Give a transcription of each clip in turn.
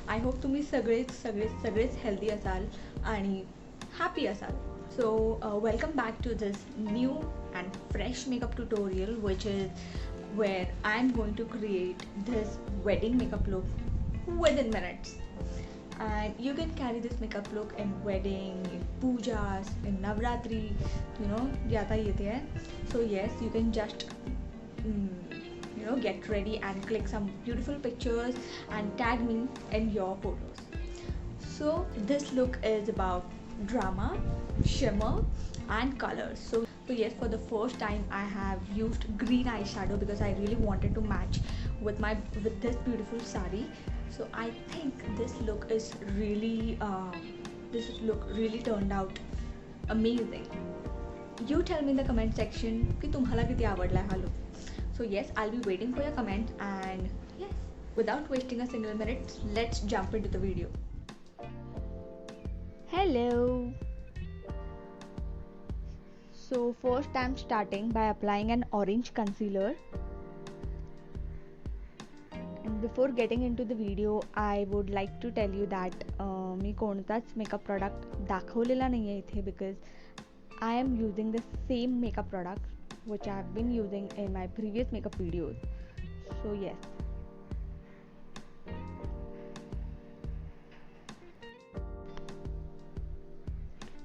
I hope तुम्ही सगळेच healthy असाल आणि हॅपी असाल. So welcome back to this new and fresh makeup tutorial, which is where I'm going to create this wedding makeup look within minutes. And you can carry this makeup look in wedding, in pujas, in navratri, jata yete hai. So yes, you can just get ready and click some beautiful pictures and tag me in your photos. So this look is about drama, shimmer and colors. So yes, for the first time I have used green eyeshadow because I really wanted to match with this beautiful sari. So I think this look really turned out amazing. You tell me in the comment section की तुम्हाला किती आवडला हा look. So yes, I'll be waiting for your comment, and yes, without wasting a single minute, let's jump into the video. Hello. So first I'm starting by applying an orange concealer. And before getting into the video, I would like to tell you that मी कोणताच makeup product दाखवलेला नाही आहे इथे, because I am using the same makeup product which I have been using in my previous makeup videos. So yes.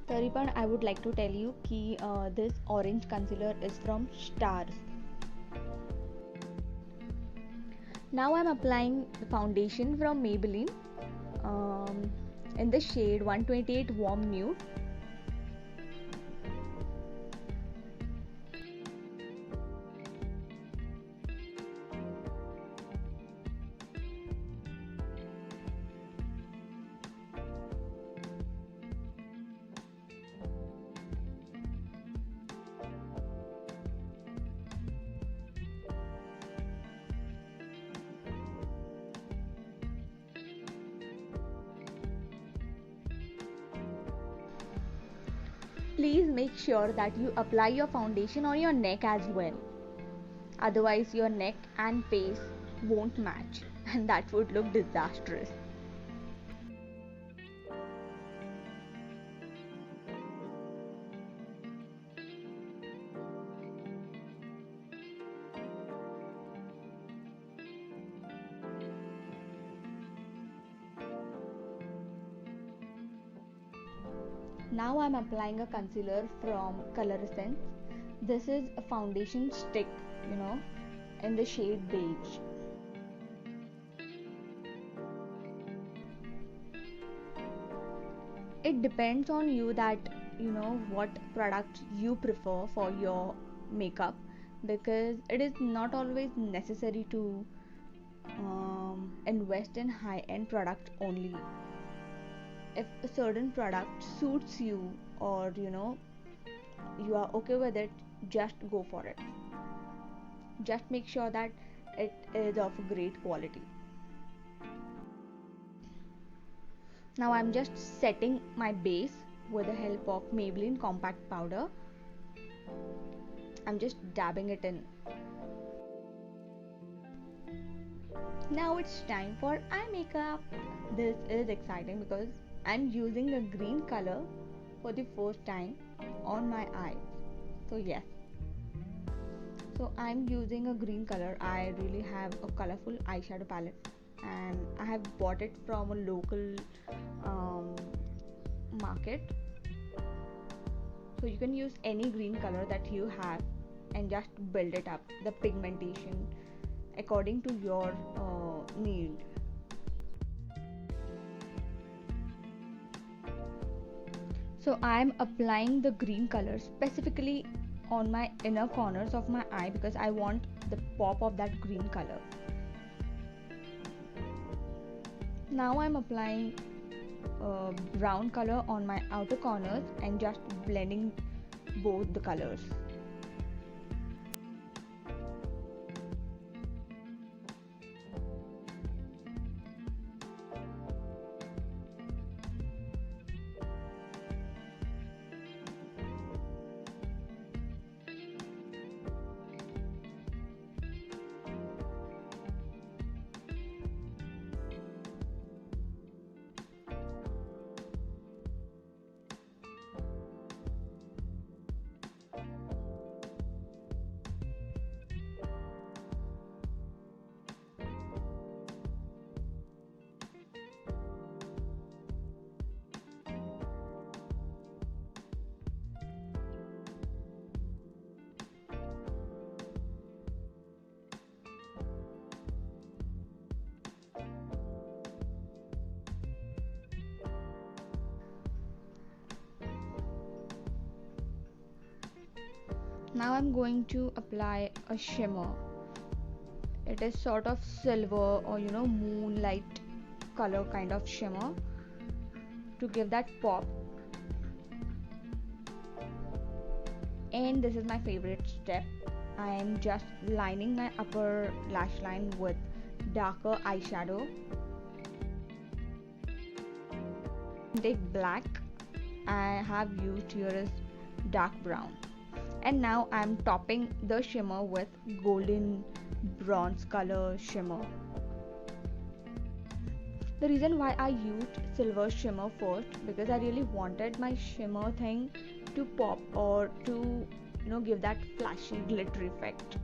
तरी पण I would like to tell you की this orange concealer is from Stars. Now I'm applying the foundation from Maybelline in the shade 128 Warm Nude. Please make sure that you apply your foundation on your neck as well. Otherwise your neck and face won't match and that would look disastrous. Now I'm applying a concealer from Color Essence. This is a foundation stick, in the shade beige. It depends on you that what product you prefer for your makeup, because it is not always necessary to invest in high-end product only. If a certain product suits you, or you are okay with it, just go for it. Just make sure that it is of great quality. Now I'm just setting my base with the help of Maybelline compact powder. I'm just dabbing it in. Now it's time for eye makeup. This is exciting because I'm using a green color for the first time on my eyes. So yes. So I'm using a green color. I really have a colorful eyeshadow palette and I have bought it from a local market. So you can use any green color that you have and just build it up, the pigmentation according to your need. So I am applying the green color specifically on my inner corners of my eye because I want the pop of that green color. Now I'm applying brown color on my outer corners and just blending both the colors. Now I'm going to apply a shimmer. It is sort of silver or moonlight color kind of shimmer to give that pop. And this is my favorite step. I am just lining my upper lash line with darker eyeshadow. Take black. I have used here is dark brown. And now I'm topping the shimmer with golden bronze color shimmer. The reason why I used silver shimmer first, because I really wanted my shimmer thing to pop or to give that flashy glitter effect.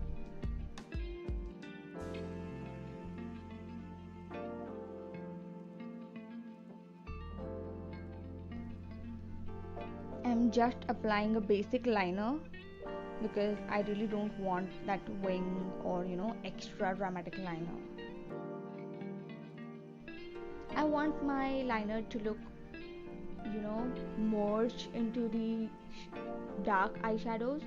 I'm just applying a basic liner because I really don't want that wing or extra dramatic liner. I want my liner to look merge into the dark eyeshadows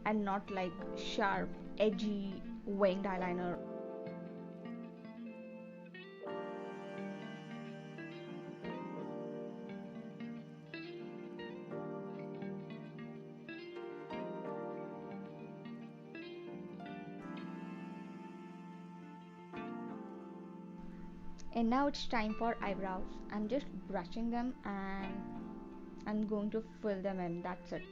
and not like sharp edgy winged eyeliner. And now it's time for eyebrows. I'm just brushing them and I'm going to fill them in. That's it.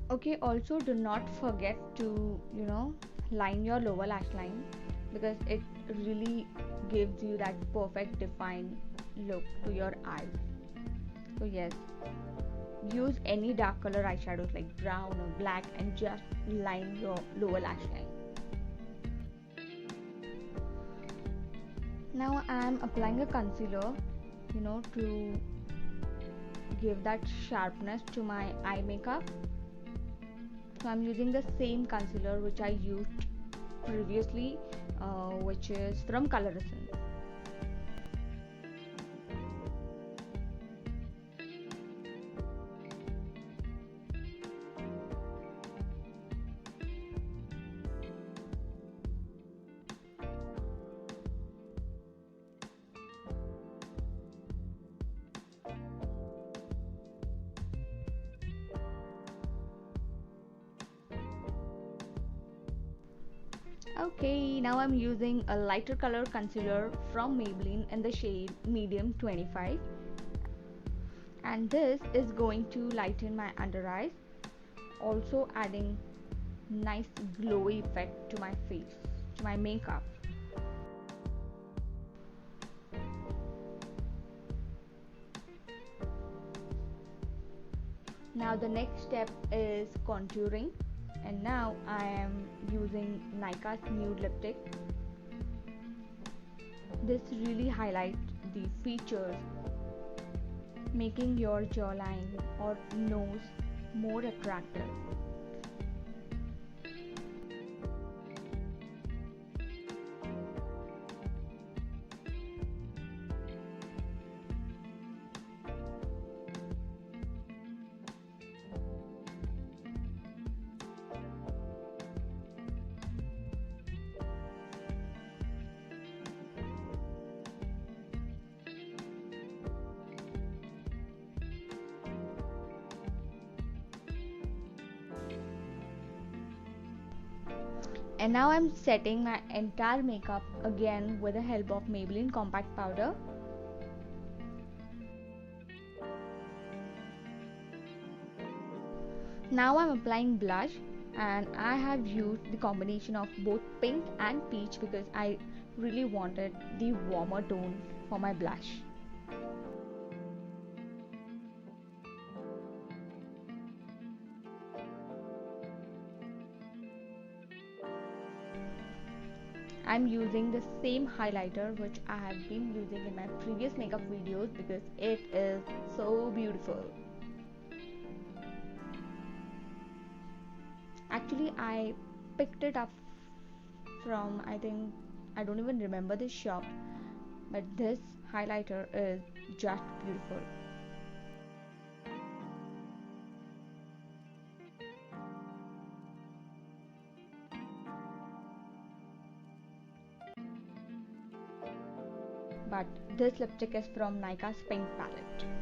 Okay, also do not forget to line your lower lash line because it really gives you that perfect defined look to your eyes. So yes, use any dark color eyeshadows like brown or black and just line your lower lash line. Now I am applying a concealer to give that sharpness to my eye makeup. So I'm using the same concealer which I used previously, which is from Color Essence. Okay, now I'm using a lighter color concealer from Maybelline in the shade medium 25, and this is going to lighten my under eyes, also adding nice glowy effect to my face, to my makeup. Now the next step is contouring, and now I am using Nika's nude lipstick. This really highlights the features, making your jawline or nose more attractive. And now I'm setting my entire makeup again with the help of Maybelline compact powder. Now I'm applying blush, and I have used the combination of both pink and peach because I really wanted the warmer tone for my blush. I'm using the same highlighter which I have been using in my previous makeup videos because it is so beautiful. Actually, I picked it up from, I think, I don't even remember the shop, but this highlighter is just beautiful. But this lipstick is from Nika's Pink palette.